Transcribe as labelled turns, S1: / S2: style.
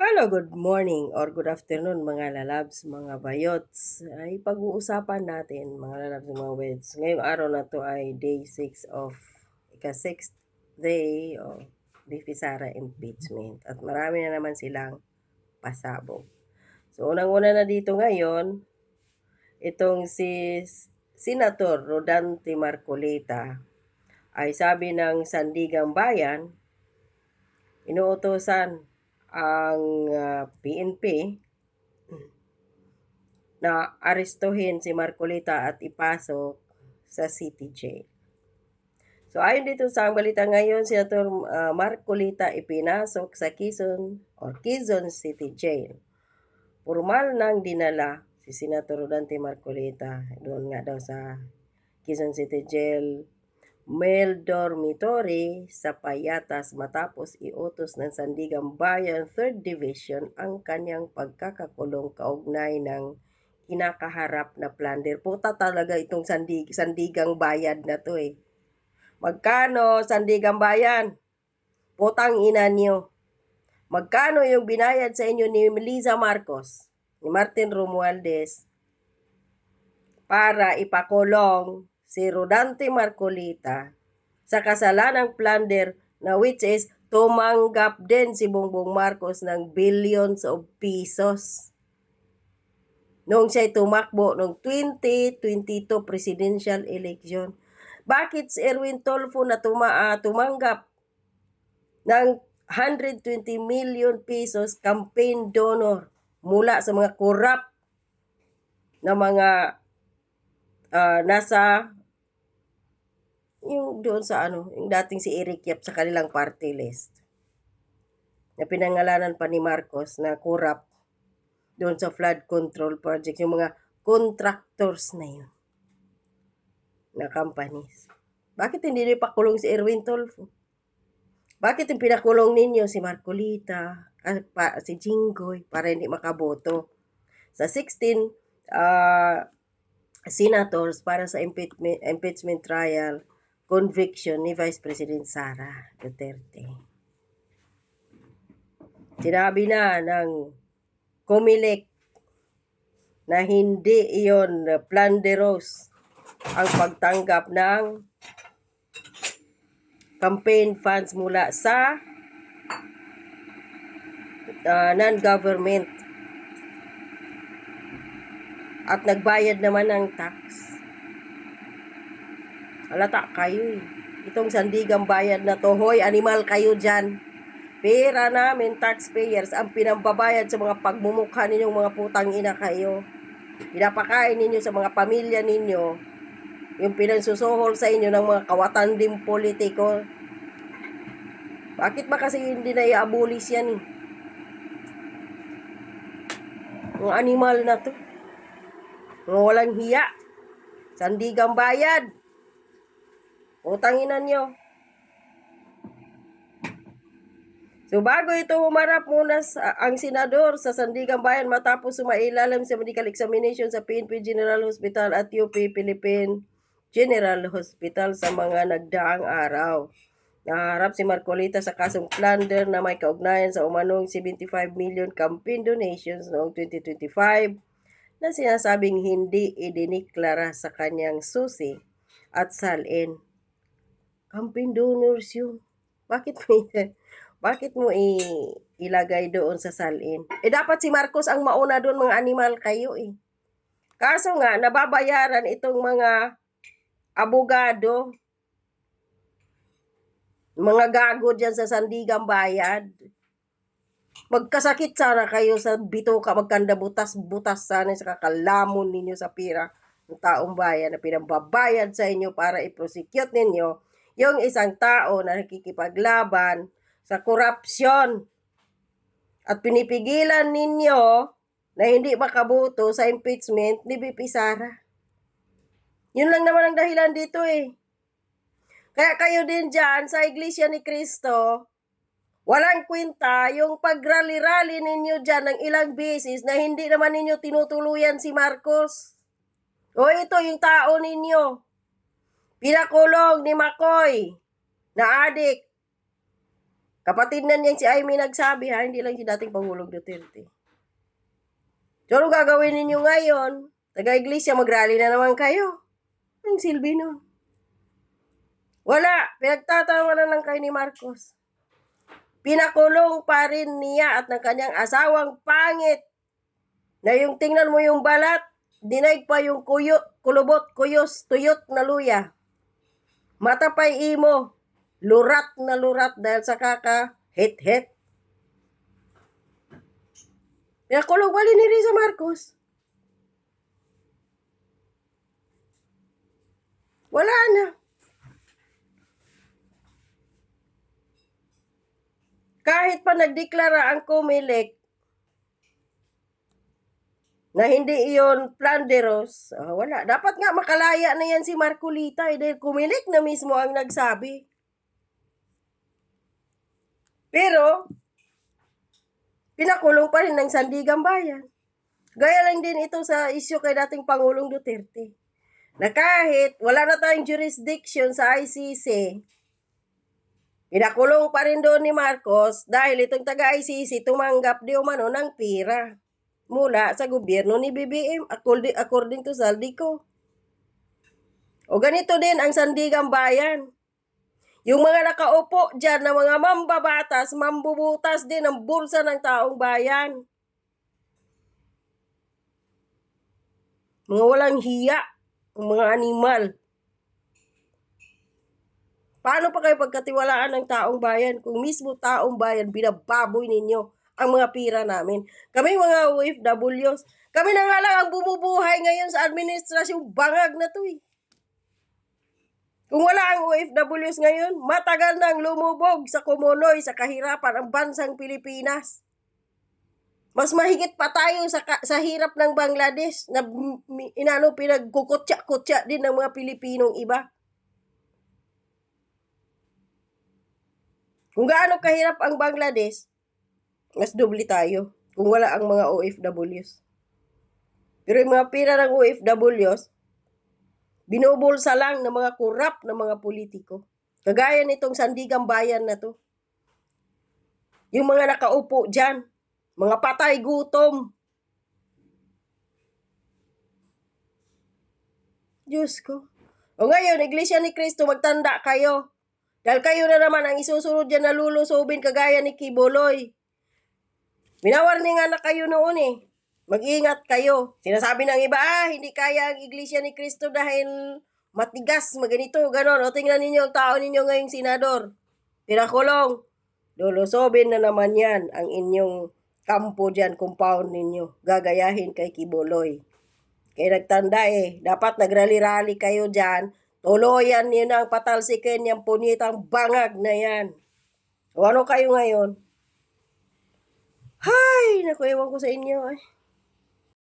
S1: Hello, good morning or good afternoon mga lalabs, mga bayots. Ay pag-uusapan natin mga lalabs, mga bayots. Ngayong araw na to ay day 6 of ika-6th day of BP Sara impeachment. At marami na naman silang pasabog. So unang-una na dito ngayon, itong si Senator Rodante Marcolita ay sabi ng Sandigang Bayan, inuutosan ang PNP na arestuhin si Marcolita at ipasok sa City Jail. So ayon dito sa balita ngayon, si Senator Marcolita ipinasok sa Quezon City Jail. Formal nang dinala si Senator Rodante Marcolita doon nga daw sa Quezon City Jail male dormitory sa Payatas matapos iutos ng Sandigang Bayan 3rd Division ang kanyang pagkakakulong kaugnay ng kinakaharap na plunder. Puta talaga itong Sandigang Bayan na to eh. Magkano Sandigang Bayan? Putang ina niyo. Magkano yung binayad sa inyo ni Melissa Marcos, ni Martin Romualdez para ipakulong si Rodante Marcolita sa kasalanang plunder na which is tumanggap din si Bongbong Marcos ng billions of pesos noong siya'y tumakbo noong 2022 presidential election. Bakit si Erwin Tolfo na tumanggap ng 120 million pesos campaign donor mula sa mga corrupt na mga nasa yung doon sa yung dating si Eric Yap sa kanilang party list na pinangalanan pa ni Marcos na corrupt doon sa flood control project, yung mga contractors na yun na companies. Bakit hindi nyo ipakulong si Erwin Tolfo? Bakit yung pinakulong ninyo si Marcolita, si Jinggoy para hindi makaboto sa 16 senators para sa impeachment trial conviction ni Vice President Sara Duterte? Sinabi na ng Comelec na hindi iyon planderos ang pagtanggap ng campaign funds mula sa non-government at nagbayad naman ng tax. Halata kayo eh. Itong Sandigang Bayan na to, hoy, animal kayo dyan. Pera namin, taxpayers, ang pinambabayad sa mga pagmumukha ninyong mga putang ina kayo. Pinapakain ninyo sa mga pamilya ninyo yung pinansusuhol sa inyo ng mga kawatandim politiko. Bakit ba kasi hindi na i-abolish yan eh? Mga animal na to. Mga walang hiya. Sandigang Bayan. Utangin nyo. So bago ito humarap muna ang senador sa Sandigang Bayan matapos sumailalim sa medical examination sa PNP General Hospital at UP Philippine General Hospital sa mga nagdaang araw. Naharap si Marcolita sa kasong plunder na may kaugnayan sa umanong 75 million campaign donations noong 2025 na sinasabing hindi idiniklara sa kanyang susi at salin. Campaign donors yun. Bakit mo ilagay doon sa salin? Dapat si Marcos ang mauna doon, mga animal kayo eh. Kaso nga, nababayaran itong mga abogado, mga gago dyan sa Sandigang Bayan. Magkasakit sana kayo sa bituka, magkanda butas-butas sana sa kakalamon ninyo sa pira ng taong bayan na pinambabayad sa inyo para i-prosecute ninyo yung isang tao na nakikipaglaban sa korupsyon. At pinipigilan ninyo na hindi makaboto sa impeachment ni BP Sara. Yun lang naman ang dahilan dito eh. Kaya kayo din dyan sa Iglesia ni Cristo, walang kwenta yung pagrally-rally ninyo dyan ng ilang beses na hindi naman ninyo tinutuluyan si Marcos. O ito yung tao ninyo. Pinakulong ni Makoy na adik. Kapatid na niyan si Amy nagsabi ha, hindi lang si dating Pangulong Duterte. So, ano gagawin ninyo ngayon? Taga-iglesia, mag-rally na naman kayo. Anong silbi nun? Wala. Pinagtatawa na lang kayo ni Marcos. Pinakulong pa rin niya at ng kanyang asawang pangit na yung tingnan mo yung balat, dinaig pa yung kulubot, kuyos, tuyot na luya. Matapay imo, lurat na lurat dahil sa kaka, hit-hit. Pinakulong bali ni Risa Marcos. Wala na. Kahit pa nagdeklara ang COMELEC na hindi iyon planderos, wala. Dapat nga makalaya na yan si Marcolita dahil COMELEC na mismo ang nagsabi. Pero, pinakulong pa rin ng Sandigang Bayan. Gaya lang din ito sa isyu kay dating Pangulong Duterte. Na kahit wala na tayong jurisdiction sa ICC, pinakulong pa rin doon ni Marcos dahil itong taga-ICC tumanggap di umano ng pira mula sa gobyerno ni BBM according to Saldico. O ganito din ang Sandigang Bayan. Yung mga nakaupo dyan na mga mambabatas, mambubutas din ang bulsa ng taong bayan. Mga walang hiya, mga animal. Paano pa kayo pagkatiwalaan ng taong bayan kung mismo taong bayan binababoy ninyo ang mga pira namin? Kaming mga OFWs, kami na nga lang ang bumubuhay ngayon sa administrasyong bangag na to eh. Kung wala ang OFWs ngayon, matagal nang lumubog sa kumunoy, sa kahirapan ang bansang Pilipinas. Mas mahigit pa tayo sa hirap ng Bangladesh na pinagkukutya-kutya din ng mga Pilipinong iba. Kung gaano kahirap ang Bangladesh, mas doble tayo kung wala ang mga OFWs. Pero yung mga pira ng OFWs, binubulsa lang ng mga kurap na mga politiko. Kagaya nitong Sandigang Bayan na to. Yung mga nakaupo dyan, mga patay gutom. Diyos ko. O ngayon, Iglesia ni Cristo, magtanda kayo. Dahil kayo na naman ang isusunod dyan na lulusobin kagaya ni Kibuloy. Minawarningan na kayo noon eh. Mag-ingat kayo. Sinasabi ng iba, hindi kaya ang Iglesia ni Cristo dahil matigas, maganito, ganon. O tingnan ninyo ang tao ninyo ngayong senador. Pinakulong. Lulusobin na naman yan ang inyong kampo dyan, compound ninyo. Gagayahin kay Kibuloy. Kaya nagtanda eh. Dapat nagrally-rally kayo dyan. Tuloyan niyo na ang patalsikin yung punitang bangag na yan. O ano kayo ngayon? Hay, naku, ewan ko sa inyo.